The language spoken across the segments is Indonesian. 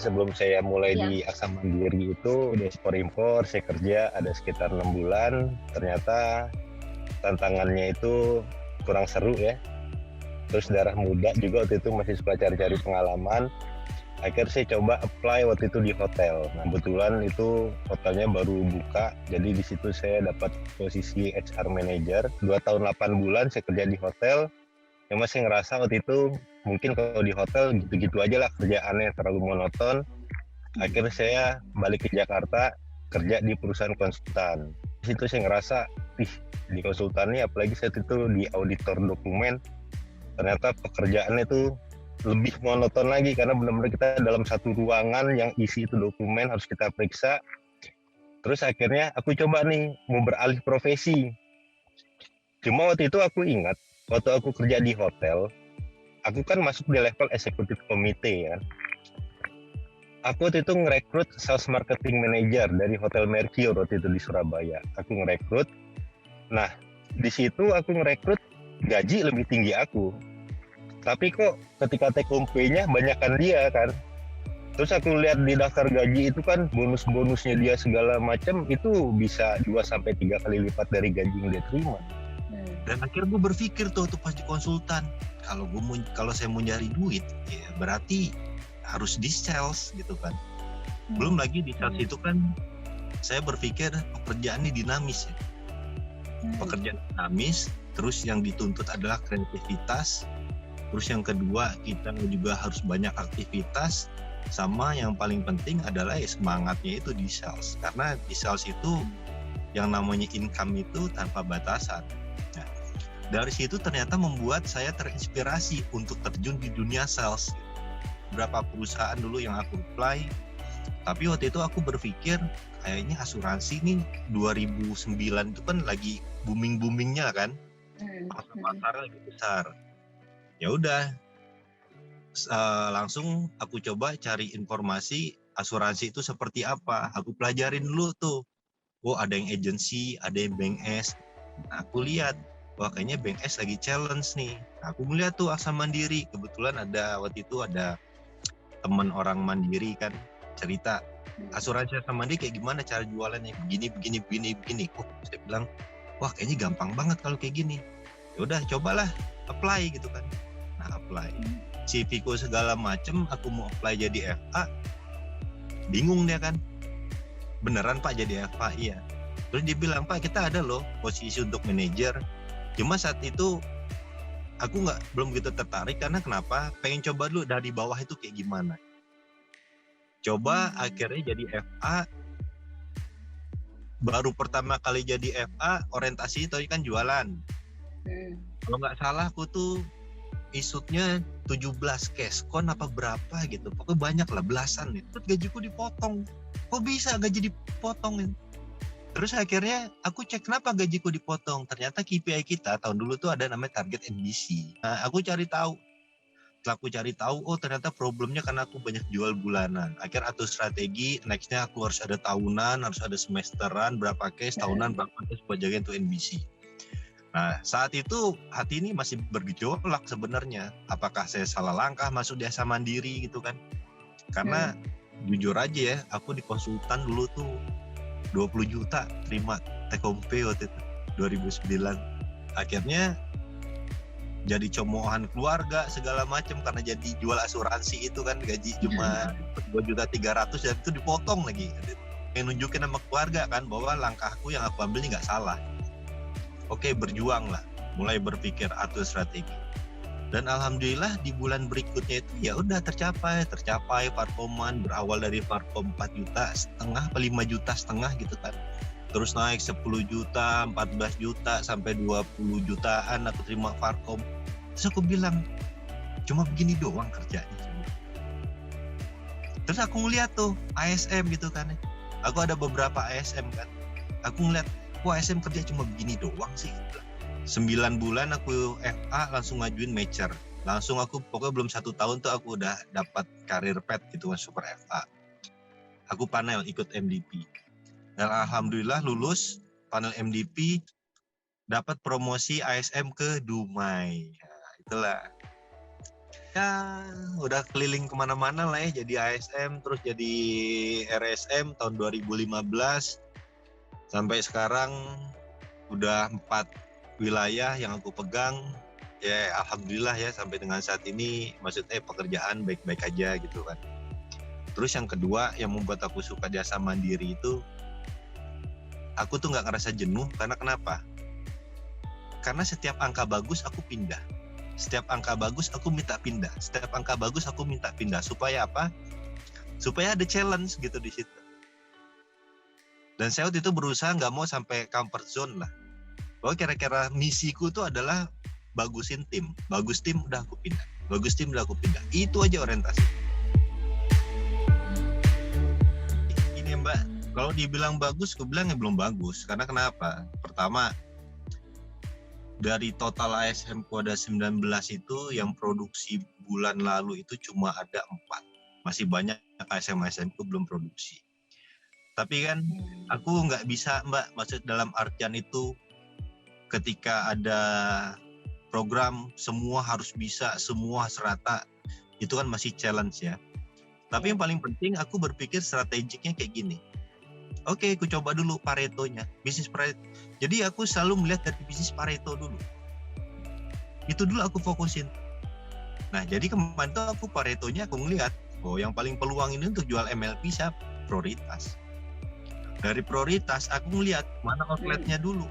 sebelum saya mulai Iya. di Aksa Mandiri itu di ekspor impor, saya kerja ada sekitar 6 bulan. Ternyata tantangannya itu kurang seru ya. Terus darah muda juga waktu itu masih suka cari-cari pengalaman. Akhirnya saya coba apply waktu itu di hotel. Nah, kebetulan itu hotelnya baru buka, jadi di situ saya dapat posisi HR manager. 2 tahun 8 bulan saya kerja di hotel. Yang masih ngerasa waktu itu mungkin kalau di hotel gitu-gitu aja lah kerjaannya, terlalu monoton. Akhirnya saya balik ke Jakarta kerja di perusahaan konsultan. Di situ saya ngerasa, di konsultan ini apalagi saat itu di auditor dokumen, ternyata pekerjaannya itu lebih monoton lagi karena benar-benar kita dalam satu ruangan yang isi itu dokumen harus kita periksa. Terus akhirnya aku coba nih mau beralih profesi. Cuma waktu itu aku ingat, waktu aku kerja di hotel, aku kan masuk di level eksekutif komite ya. Aku waktu itu ngerekrut sales marketing manager dari Hotel Mercure waktu itu di Surabaya. Aku ngerekrut. Nah, di situ aku ngerekrut gaji lebih tinggi aku. Tapi kok ketika take home pay-nya banyakan dia kan. Terus aku lihat di daftar gaji itu kan bonus-bonusnya dia segala macam itu bisa 2 sampai 3 kali lipat dari gaji yang dia terima. Dan akhirnya gue berpikir tuh pas di konsultan, kalau saya mau nyari duit, ya berarti harus di sales gitu kan. Belum lagi di sales itu kan saya berpikir pekerjaan ini dinamis ya. Pekerjaan dinamis, terus yang dituntut adalah kreativitas. Terus yang kedua kita juga harus banyak aktivitas, sama yang paling penting adalah semangatnya itu di sales. Karena di sales itu yang namanya income itu tanpa batasan. Nah, dari situ ternyata membuat saya terinspirasi untuk terjun di dunia sales. Beberapa perusahaan dulu yang aku apply, tapi waktu itu aku berpikir kayaknya asuransi nih 2009 itu kan lagi booming-boomingnya kan, pasar lagi besar. Ya udah, langsung aku coba cari informasi asuransi itu seperti apa. Aku pelajarin dulu tuh. Oh, ada yang agency, ada yang Bank S. Nah, aku lihat, wah kayaknya Bank S lagi challenge nih. Nah, aku melihat tuh Aksa Mandiri. Kebetulan waktu itu ada teman orang Mandiri kan cerita asuransi Aksa Mandiri kayak gimana cara jualannya, begini. Oh, saya bilang, wah kayaknya gampang banget kalau kayak gini. Ya udah, cobalah apply gitu kan. Nah, apply CV-ku segala macem, aku mau apply jadi FA, bingung dia kan, beneran Pak jadi FA? Iya. Terus dia bilang, Pak kita ada loh posisi untuk manajer, cuma saat itu aku belum gitu tertarik. Karena kenapa? Pengen coba dulu dari bawah itu kayak gimana. Coba akhirnya jadi FA. Baru pertama kali jadi FA, orientasi itu kan jualan. Kalau nggak salah aku tuh isutnya 17 cashcon apa berapa gitu, pokoknya banyak lah, belasan nih. Terus gajiku dipotong. Kok bisa gaji dipotong? Terus akhirnya aku cek kenapa gajiku dipotong. Ternyata KPI kita tahun dulu tuh ada namanya target NBC. Nah, aku cari tahu. Setelah aku cari tahu, oh ternyata problemnya karena aku banyak jual bulanan. Akhirnya atur strategi, nextnya aku harus ada tahunan, harus ada semesteran, berapa case, tahunan berapa case buat jagain tuh NBC. Nah, saat itu hati ini masih bergejolak sebenarnya. Apakah saya salah langkah masuk di Aksa Mandiri gitu kan? Karena jujur aja ya, aku di konsultan dulu tuh 20 juta terima take home pay waktu itu 2009. Akhirnya jadi comoohan keluarga segala macam karena jadi jual asuransi itu kan, gaji cuma 2.300.000 dan itu dipotong lagi. Yang nunjukin sama keluarga kan bahwa langkahku yang aku ambil ini nggak salah. Oke, berjuang lah, mulai berpikir atur strategi. Dan alhamdulillah di bulan berikutnya itu ya udah tercapai performan, berawal dari perform 4,5 juta, 5,5 juta gitu kan. Terus naik 10 juta, 14 juta sampai 20 jutaan aku terima Farkom. Terus aku bilang, cuma begini doang kerjanya. Terus aku ngeliat tuh ASM gitu kan. Aku ada beberapa ASM kan. Aku ngeliat, wah ASM kerja cuma begini doang sih. 9 bulan aku FA langsung ngajuin matcher. Langsung aku pokoknya belum 1 tahun tuh aku udah dapat karir pet gitu kan, super FA. Aku panel ikut MDP. Dan alhamdulillah lulus panel MDP, dapat promosi ASM ke Dumai. Nah, itulah. Ya udah keliling kemana-mana lah ya, jadi ASM terus jadi RSM tahun 2015 sampai sekarang udah 4 wilayah yang aku pegang. Ya alhamdulillah ya sampai dengan saat ini, maksudnya pekerjaan baik-baik aja gitu kan. Terus yang kedua yang membuat aku suka jasa mandiri itu, aku tuh nggak ngerasa jenuh. Karena kenapa? Karena setiap angka bagus aku pindah, setiap angka bagus aku minta pindah, setiap angka bagus aku minta pindah. Supaya apa? Supaya ada challenge gitu di situ. Dan saya waktu itu berusaha nggak mau sampai comfort zone lah. Bahwa kira-kira misiku itu adalah bagusin tim, bagus tim udah aku pindah, bagus tim udah aku pindah. Itu aja orientasi. Ini Mbak, kalau dibilang bagus, aku bilang ya belum bagus. Karena kenapa? Pertama, dari total ASM ku ada 19 itu, yang produksi bulan lalu itu cuma ada 4. Masih banyak ASM ku belum produksi. Tapi kan aku nggak bisa Mbak, maksud dalam artian itu ketika ada program semua harus bisa, semua serata, itu kan masih challenge ya. Tapi yang paling penting aku berpikir strategiknya kayak gini. Oke, aku coba dulu Paretonya, bisnis Pareto. Jadi aku selalu melihat dari bisnis Pareto dulu. Itu dulu aku fokusin. Nah, jadi kemarin tuh aku Paretonya aku ngelihat, oh yang paling peluang ini untuk jual MLP siapa? Prioritas. Dari prioritas aku ngelihat mana outletnya dulu.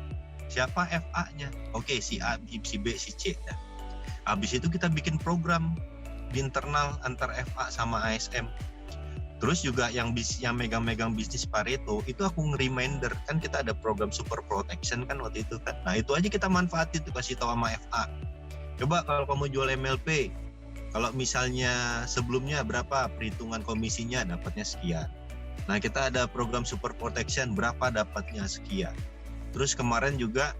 Siapa FA-nya? Oke, si A, si B, si C. Nah, habis itu kita bikin program di internal antar FA sama ASM. Terus juga yang megang-megang bisnis Pareto itu aku nge-reminder, kan kita ada program super protection kan waktu itu kan. Nah itu aja kita manfaatin tuh, kasih tahu sama FA. Coba kalau kamu jual MLP, kalau misalnya sebelumnya berapa perhitungan komisinya, dapatnya sekian. Nah kita ada program super protection, berapa dapatnya sekian. Terus kemarin juga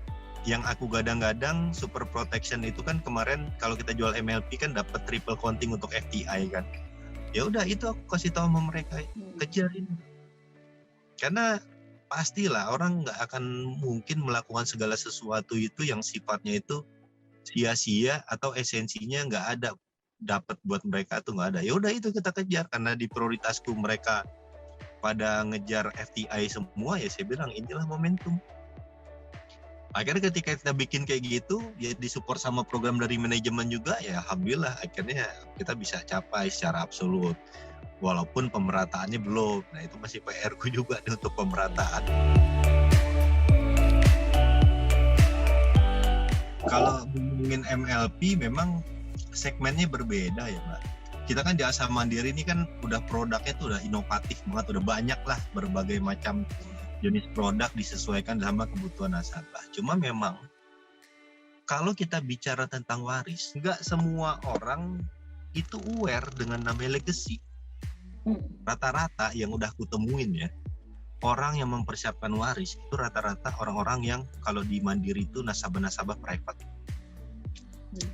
yang aku gadang-gadang super protection itu kan kemarin kalau kita jual MLP kan dapat triple counting untuk FTI kan. Ya udah itu aku kasih tahu sama mereka, kejarin. Karena pastilah orang nggak akan mungkin melakukan segala sesuatu itu yang sifatnya itu sia-sia atau esensinya nggak ada dapat buat mereka tuh nggak ada. Ya udah itu kita kejar karena di prioritasku mereka pada ngejar FTI semua, ya saya bilang inilah momentum. Akhirnya ketika kita bikin kayak gitu, ya disupport sama program dari manajemen juga, ya alhamdulillah akhirnya kita bisa capai secara absolut. Walaupun pemerataannya belum, nah itu masih PR-ku juga nih untuk pemerataan. Kalau ngomongin MLP memang segmennya berbeda ya Mbak. Kita kan jasa mandiri ini kan udah produknya tuh udah inovatif banget, udah banyak lah berbagai macam jenis produk disesuaikan sama kebutuhan nasabah. Cuma memang kalau kita bicara tentang waris, nggak semua orang itu aware dengan namanya legacy. Rata-rata yang udah aku temuin ya, orang yang mempersiapkan waris itu rata-rata orang-orang yang kalau di mandiri itu nasabah-nasabah private.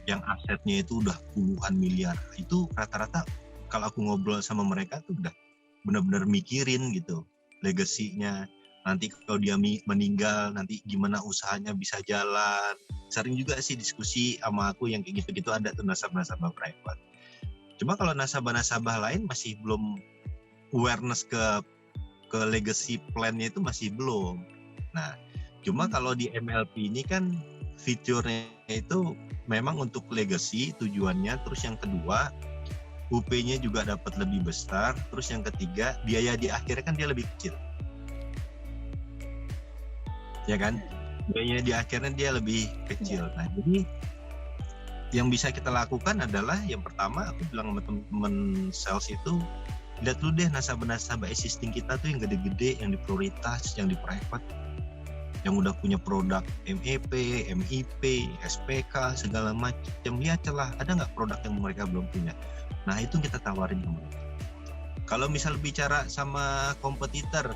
Yang asetnya itu udah puluhan miliar. Itu rata-rata kalau aku ngobrol sama mereka tuh udah benar-benar mikirin gitu legasinya. Nanti kalau dia meninggal, nanti gimana usahanya bisa jalan. Sering juga sih diskusi sama aku yang kayak gitu-gitu, ada tuh nasabah-nasabah private. Cuma kalau nasabah-nasabah lain masih belum awareness ke legacy plan-nya itu masih belum. Nah, cuma kalau di MLP ini kan fiturnya itu memang untuk legacy tujuannya. Terus yang kedua, UP-nya juga dapat lebih besar. Terus yang ketiga, biaya di akhirnya kan dia lebih kecil. Ya kan, biayanya di akhirnya dia lebih kecil. Nah jadi yang bisa kita lakukan adalah yang pertama aku bilang sama teman-teman sales itu, lihat dulu deh nasabah-nasabah existing kita tuh yang gede-gede, yang di prioritas, yang di private, yang udah punya produk MEP, MIP, SPK segala macam. Lihat celah, ada nggak produk yang mereka belum punya. Nah itu kita tawarin ke mereka. Kalau misal bicara sama kompetitor,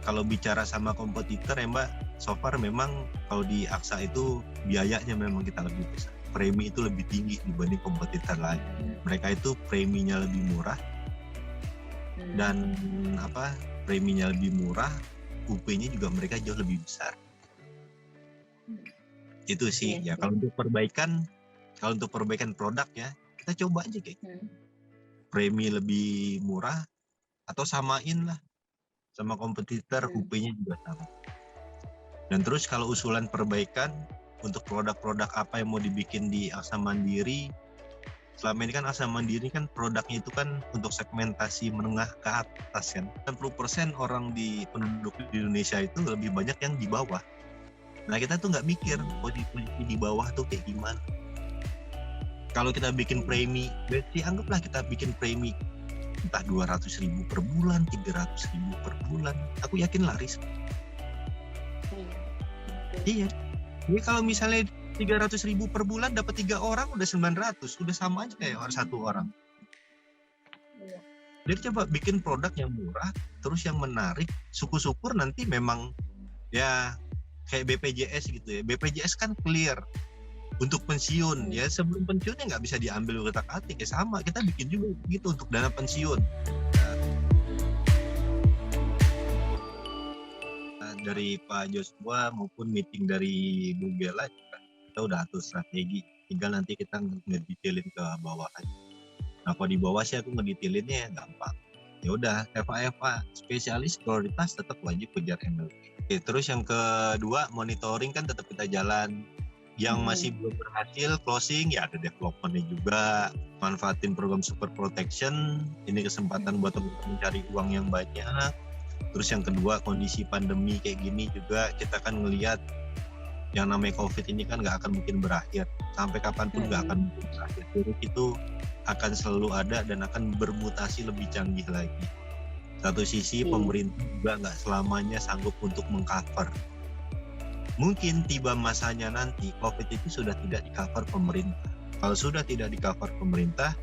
ya Mbak, so far memang kalau di Aksa itu biayanya memang kita lebih besar. Premi itu lebih tinggi dibanding kompetitor lain. Mereka itu preminya lebih murah dan preminya lebih murah, UP-nya juga mereka jauh lebih besar. Itu sih ya kalau untuk perbaikan produk ya, Kita coba aja kayak premi lebih murah atau samain lah sama kompetitor, UP-nya juga sama. Dan terus kalau usulan perbaikan untuk produk-produk apa yang mau dibikin di Aksa Mandiri, selama ini kan Aksa Mandiri kan produknya itu kan untuk segmentasi menengah ke atas kan. 90% orang di penduduk di Indonesia itu lebih banyak yang di bawah. Nah kita tuh nggak mikir posisi di bawah tuh kayak gimana. Kalau kita bikin premi, berarti anggaplah kita bikin premi entah 200.000 per bulan, 300.000 per bulan, aku yakin laris. Iya. Jadi kalau misalnya 300.000 per bulan dapat 3 orang udah 900, udah sama aja kayak satu orang. Jadi coba bikin produk yang murah, terus yang menarik, syukur-syukur nanti memang ya kayak BPJS gitu ya. BPJS kan clear untuk pensiun ya, sebelum pensiunnya nggak bisa diambil utak-atik ya, sama kita bikin juga gitu untuk dana pensiun. Dari Pak Joshua maupun meeting dari Bu Bella juga kita udah atur strategi, tinggal nanti kita ngedetailin ke bawah aja. Nah kalau di bawah sih aku ngedetailinnya gampang. Ya udah, FA spesialis prioritas tetap wajib kejar MLP. Oke, terus yang kedua, monitoring kan tetap kita jalan. Yang masih belum berhasil closing ya ada developmentnya juga, manfaatin program super protection, ini kesempatan buat teman-teman mencari uang yang banyak. Terus yang kedua, kondisi pandemi kayak gini juga kita kan ngelihat yang namanya COVID ini kan nggak akan mungkin berakhir, sampai kapanpun nggak akan mungkin berakhir. Virus itu akan selalu ada dan akan bermutasi lebih canggih lagi. Satu sisi pemerintah juga nggak selamanya sanggup untuk mengcover. Mungkin tiba masanya nanti COVID itu sudah tidak di-cover pemerintah. Kalau sudah tidak di-cover pemerintah,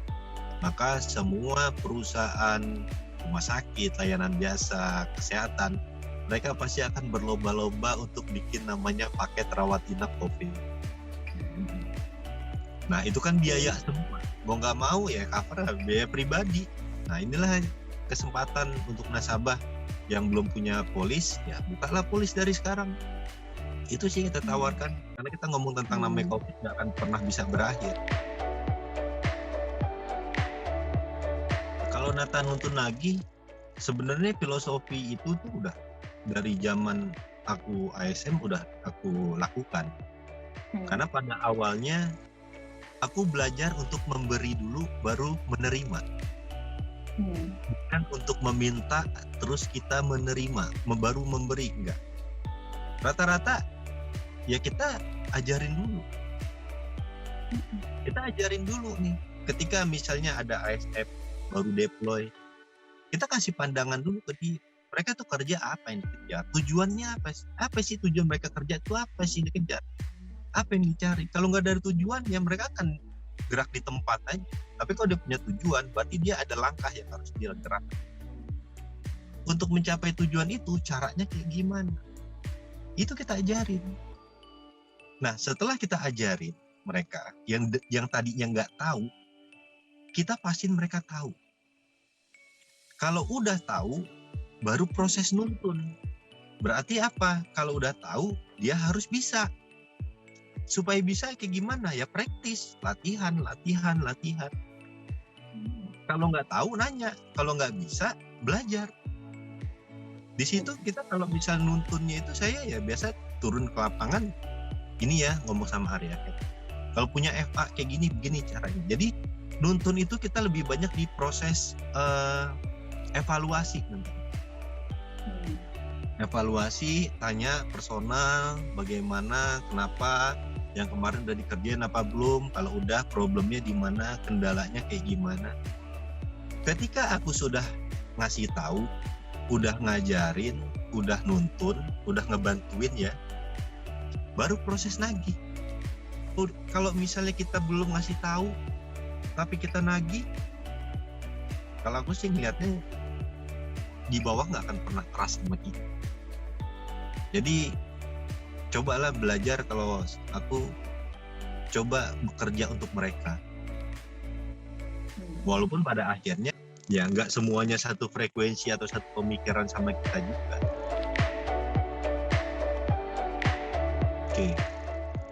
maka semua perusahaan rumah sakit, layanan jasa, kesehatan, mereka pasti akan berlomba-lomba untuk bikin namanya paket rawat inap COVID. Nah itu kan biaya semua, mau nggak mau ya cover biaya pribadi. Nah inilah kesempatan untuk nasabah yang belum punya polis, ya bukalah polis dari sekarang. Itu sih kita tawarkan, karena kita ngomong tentang namanya COVID nggak akan pernah bisa berakhir. Kalau Nathan nuntun lagi, sebenarnya filosofi itu tuh udah dari zaman aku ASM udah aku lakukan. Karena pada awalnya aku belajar untuk memberi dulu baru menerima. Bukan untuk meminta terus kita menerima, baru memberi, enggak. Rata-rata ya kita ajarin dulu. Kita ajarin dulu nih. Ketika misalnya ada ASF baru deploy, kita kasih pandangan dulu ke dia. Mereka tuh kerja apa yang dikejar? Tujuannya apa sih? Apa sih tujuan mereka kerja itu apa sih dikejar? Apa yang dicari? Kalau nggak ada tujuan, ya mereka akan gerak di tempat aja. Tapi kalau dia punya tujuan, berarti dia ada langkah yang harus dia gerak. Untuk mencapai tujuan itu, caranya kayak gimana? Itu kita ajarin. Nah, setelah kita ajarin mereka yang tadinya nggak tahu, kita pastiin mereka tahu. Kalau udah tahu, baru proses nuntun. Berarti apa? Kalau udah tahu, dia harus bisa. Supaya bisa kayak gimana? Ya praktis, latihan. Kalau nggak tahu, nanya. Kalau nggak bisa, belajar. Di situ kita kalau bisa nuntunnya itu, saya ya biasa turun ke lapangan. Ini ya, ngomong sama Arya. Kalau punya FA kayak gini, begini caranya. Jadi nuntun itu kita lebih banyak di proses evaluasi nanti. Evaluasi, tanya personal, bagaimana, kenapa, yang kemarin udah dikerjain apa belum, kalau udah problemnya di mana, kendalanya kayak gimana. Ketika aku sudah ngasih tahu, udah ngajarin, udah nuntun, udah ngebantuin ya, baru proses nagih. Kalau misalnya kita belum ngasih tahu, tapi kita nagih, kalau aku sih ngeliatnya di bawah nggak akan pernah keras sama kita. Jadi cobalah belajar, kalau aku coba bekerja untuk mereka. Walaupun pada akhirnya ya nggak semuanya satu frekuensi atau satu pemikiran sama kita juga. Oke.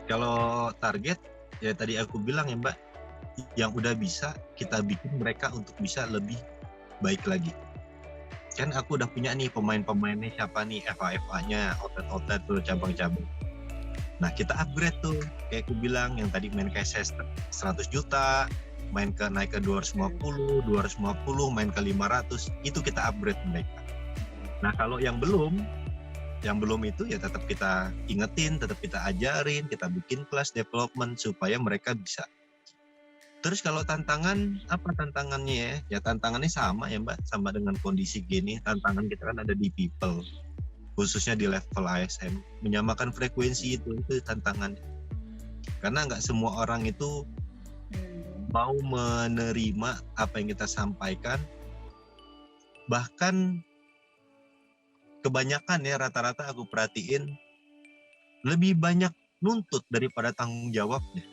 Kalau target ya tadi aku bilang ya Mbak, yang udah bisa kita bikin mereka untuk bisa lebih baik lagi. Kan aku udah punya nih pemain-pemainnya siapa nih, FA-FA-nya, outlet-outlet tuh, cabang-cabang. Nah kita upgrade tuh, kayak aku bilang yang tadi main ke 100 juta, naik ke 250, main ke 500, itu kita upgrade mereka. Nah kalau yang belum itu ya tetap kita ingetin, tetap kita ajarin, kita bikin kelas development supaya mereka bisa. Terus kalau tantangan, apa tantangannya ya? Ya tantangannya sama ya Mbak, sama dengan kondisi gini. Tantangan kita kan ada di people, khususnya di level ASM. Menyamakan frekuensi itu tantangannya. Karena nggak semua orang itu mau menerima apa yang kita sampaikan. Bahkan kebanyakan ya rata-rata aku perhatiin lebih banyak nuntut daripada tanggung jawabnya.